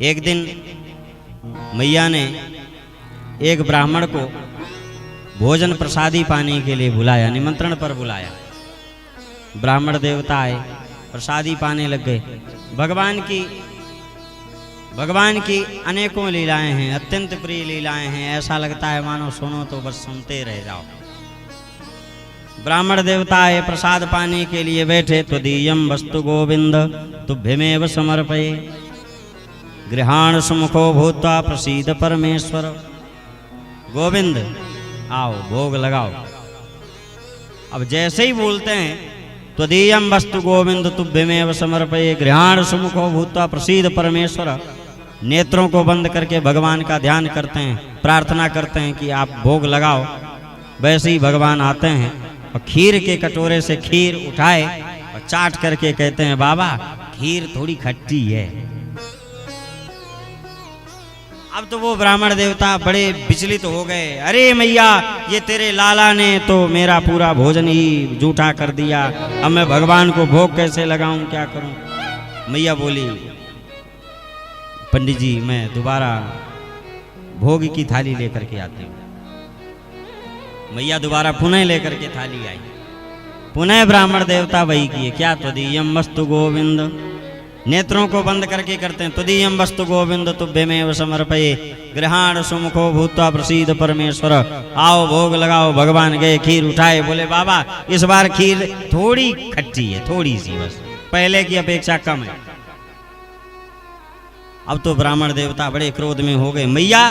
एक दिन मैया ने एक ब्राह्मण को भोजन प्रसादी पाने के लिए बुलाया, निमंत्रण पर बुलाया। ब्राह्मण देवता आए, प्रसादी पाने लग गए। भगवान की अनेकों लीलाएं हैं, अत्यंत प्रिय लीलाएं हैं। ऐसा लगता है मानो सुनो तो बस सुनते रह जाओ। ब्राह्मण देवता आए, प्रसाद पाने के लिए बैठे। त्वदीयं वस्तु गोविंद तुभ्यमेव समर्पये, गृहाण सुमुखो भूत्वा प्रसीद परमेश्वर। गोविंद आओ भोग लगाओ। अब जैसे ही बोलते हैं त्वदीयं वस्तु गोविंद तुभ्यमेव समर्पये, गृहाण सुमुखो भूत्वा प्रसीद परमेश्वर, नेत्रों को बंद करके भगवान का ध्यान करते हैं, प्रार्थना करते हैं कि आप भोग लगाओ। वैसे ही भगवान आते हैं और खीर के कटोरे से खीर उठाए और चाट करके कहते हैं बाबा खीर थोड़ी खट्टी है। अब तो वो ब्राह्मण देवता बड़े विचलित हो गए। अरे मैया, ये तेरे लाला ने तो मेरा पूरा भोजन ही जूठा कर दिया। अब मैं भगवान को भोग कैसे लगाऊं, क्या करूं? मैया बोली पंडित जी मैं दोबारा भोग की थाली लेकर के आती हूं। मैया दोबारा पुनः लेकर के थाली आई। पुनः ब्राह्मण देवता वही किए। क्या त्वदीयं वस्तु गोविंद, नेत्रों को बंद करके करते हैं। त्वदीयं वस्तु गोविंद तुभ्यमेव समर्पये, गृहाण सुमुखो भूत्वा प्रसीद परमेश्वर। आओ भोग लगाओ। भगवान गए, खीर उठाए, बोले बाबा इस बार खीर थोड़ी खट्टी है, थोड़ी सी, बस पहले की अपेक्षा कम है। अब तो ब्राह्मण देवता बड़े क्रोध में हो गए। मैया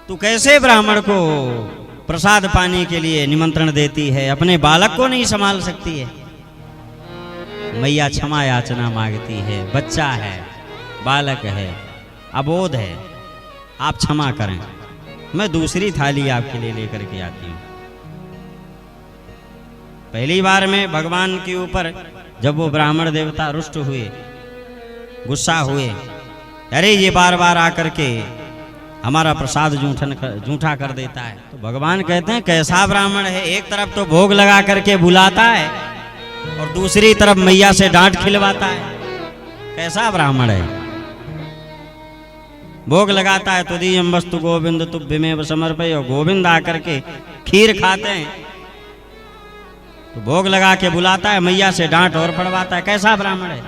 तू कैसे ब्राह्मण को प्रसाद पाने के लिए निमंत्रण देती है, अपने बालक को नहीं संभाल सकती है? मैया क्षमा याचना मांगती है। बच्चा है, बालक है, अबोध है, आप क्षमा करें, मैं दूसरी थाली आपके लिए लेकर के आती हूं। पहली बार में भगवान के ऊपर जब वो ब्राह्मण देवता रुष्ट हुए, गुस्सा हुए, अरे ये बार बार आकर के हमारा प्रसाद जूठा कर देता है, तो भगवान कहते हैं कैसा ब्राह्मण है, एक तरफ तो भोग लगा करके बुलाता है और दूसरी तरफ मैया से डांट खिलवाता है। कैसा ब्राह्मण है? भोग लगाता है त्वदीयं वस्तु गोविंद तुभ्यमेव समर्पये, और गोविंद आकर के खीर खाते हैं तो भोग लगा के बुलाता है, मैया से डांट और पड़वाता है। कैसा ब्राह्मण है?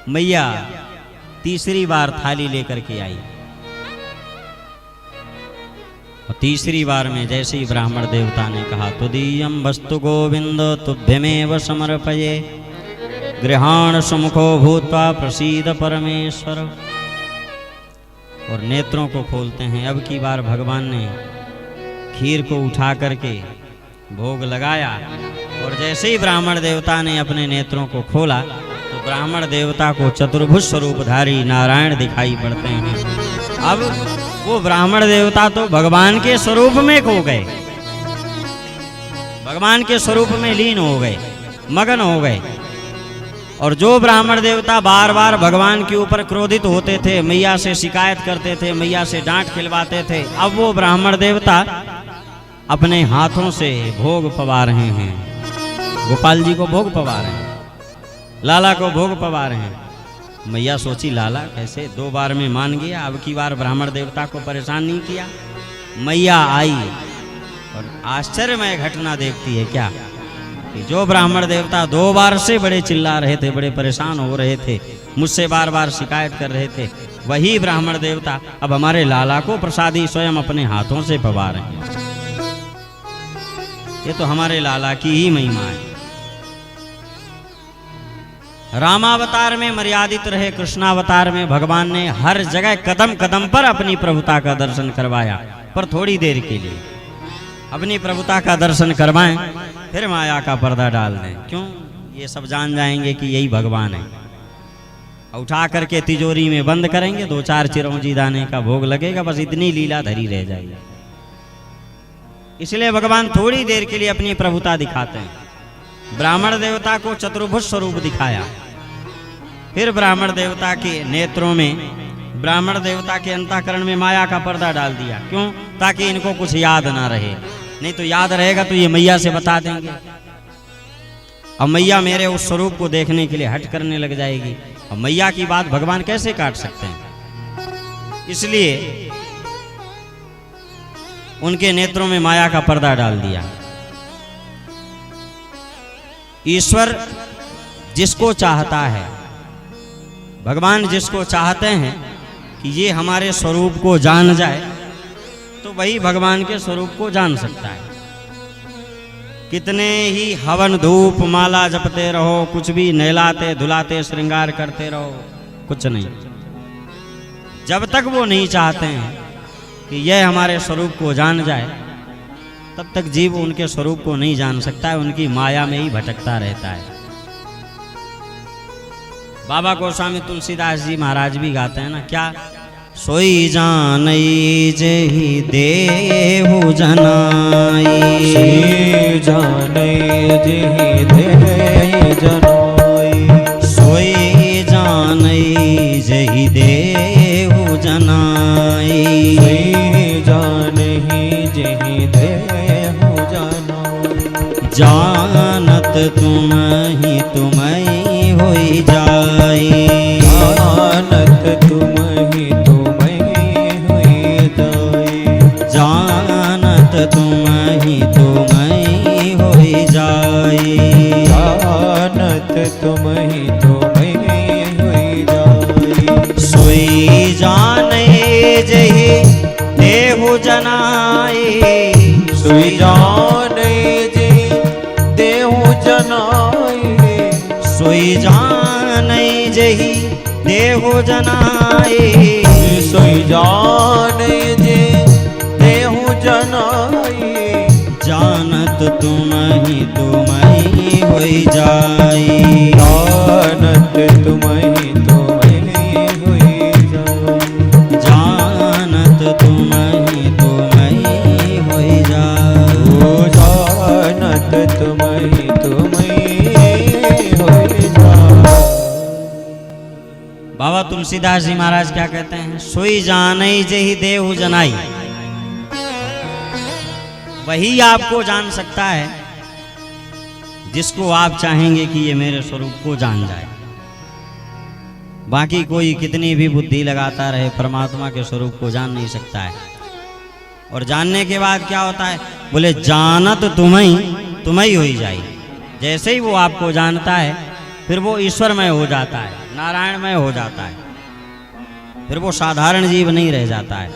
मैया तीसरी बार थाली लेकर के आई और तीसरी बार में जैसे ही ब्राह्मण देवता ने कहा त्वदीयं वस्तु गोविंद तुभ्यमेव समर्पये, गृहाण सुमुखो भूत्वा प्रसीद परमेश्वर, और नेत्रों को खोलते हैं। अब की बार भगवान ने खीर को उठा करके भोग लगाया और जैसे ही ब्राह्मण देवता ने अपने नेत्रों को खोला तो ब्राह्मण देवता को चतुर्भुज स्वरूपधारी नारायण दिखाई पड़ते हैं। अब वो ब्राह्मण देवता तो भगवान के स्वरूप में खो गए, भगवान के स्वरूप में लीन हो गए, मगन हो गए। और जो ब्राह्मण देवता बार बार भगवान के ऊपर क्रोधित होते थे, मैया से शिकायत करते थे, मैया से डांट खिलवाते थे, अब वो ब्राह्मण देवता अपने हाथों से भोग पवा रहे हैं। गोपाल जी को भोग पवा रहे हैं, लाला को भोग पवा रहे हैं। मैया सोची लाला कैसे 2 बार में मान गया, अब की बार ब्राह्मण देवता को परेशान नहीं किया। मैया आई और आश्चर्यमय घटना देखती है क्या कि जो ब्राह्मण देवता 2 बार से बड़े चिल्ला रहे थे, बड़े परेशान हो रहे थे, मुझसे बार बार शिकायत कर रहे थे, वही ब्राह्मण देवता अब हमारे लाला को प्रसादी स्वयं अपने हाथों से पवा रहे हैं। ये तो हमारे लाला की ही महिमा है। रामावतार में मर्यादित रहे, कृष्णावतार में भगवान ने हर जगह कदम कदम पर अपनी प्रभुता का दर्शन करवाया, पर थोड़ी देर के लिए अपनी प्रभुता का दर्शन करवाएं फिर माया का पर्दा डाल दें। क्यों? ये सब जान जाएंगे कि यही भगवान है। उठा करके तिजोरी में बंद करेंगे, 2-4 चिरौंजी दाने का भोग लगेगा, बस इतनी लीला धरी रह जाएगी। इसलिए भगवान थोड़ी देर के लिए अपनी प्रभुता दिखाते हैं। ब्राह्मण देवता को चतुर्भुज स्वरूप दिखाया, फिर ब्राह्मण देवता के नेत्रों में, ब्राह्मण देवता के अंतःकरण में माया का पर्दा डाल दिया। क्यों? ताकि इनको कुछ याद ना रहे, नहीं तो याद रहेगा तो ये मैया से बता देंगे। अब मैया मेरे उस स्वरूप को देखने के लिए हट करने लग जाएगी। अब मैया की बात भगवान कैसे काट सकते हैं? इसलिए उनके नेत्रों में माया का पर्दा डाल दिया। ईश्वर जिसको चाहता है, भगवान जिसको चाहते हैं कि ये हमारे स्वरूप को जान जाए, तो वही भगवान के स्वरूप को जान सकता है। कितने ही हवन धूप माला जपते रहो, कुछ भी नहलाते धुलाते श्रृंगार करते रहो, कुछ नहीं। जब तक वो नहीं चाहते हैं कि यह हमारे स्वरूप को जान जाए, तब तक जीव उनके स्वरूप को नहीं जान सकता है, उनकी माया में ही भटकता रहता है। बाबा गोस्वामी तुलसीदास जी महाराज भी गाते हैं ना, क्या? सोई जानई जेहि देहु जनाई, सोई जानई जेहि देहु जनाई, सोई जानई जेहि देहु जनाई, सोई जानई जेहि देहु जनाई। जानत तुम्हि तुम्हि होई जाई, जानत तुम्हि तुम्हि होई जाई, जानत तुम्हि तुम्हि होई जाई, जानत तुम्हि तुम्हि होई जाई। सोई जाने जेहि देहु जनाई, सोई जानई जेहि देहु जनाई, सोई जानई जेहि देहु जनाई, सोई जानई जेहि देहु जनाई। जानत तुम्हि तुम्हि होई जाई, जानत तुम्हि तुम्हि होई जाई, जानत तुम्हि तुम्हि होई जाई, जानत तुम्हि तुम्हि होई जाई। बाबा तुलसीदास जी महाराज क्या कहते हैं? सोई जानई जेहि देहु जनाई, वही आपको जान सकता है जिसको आप चाहेंगे कि ये मेरे स्वरूप को जान जाए। बाकी कोई कितनी भी बुद्धि लगाता रहे, परमात्मा के स्वरूप को जान नहीं सकता है। और जानने के बाद क्या होता है? बोले जानत तुम्हि होई जाई। जैसे ही वो आपको जानता है, फिर वो ईश्वरमय हो जाता है, नारायणमय हो जाता है, फिर वो साधारण जीव नहीं रह जाता है।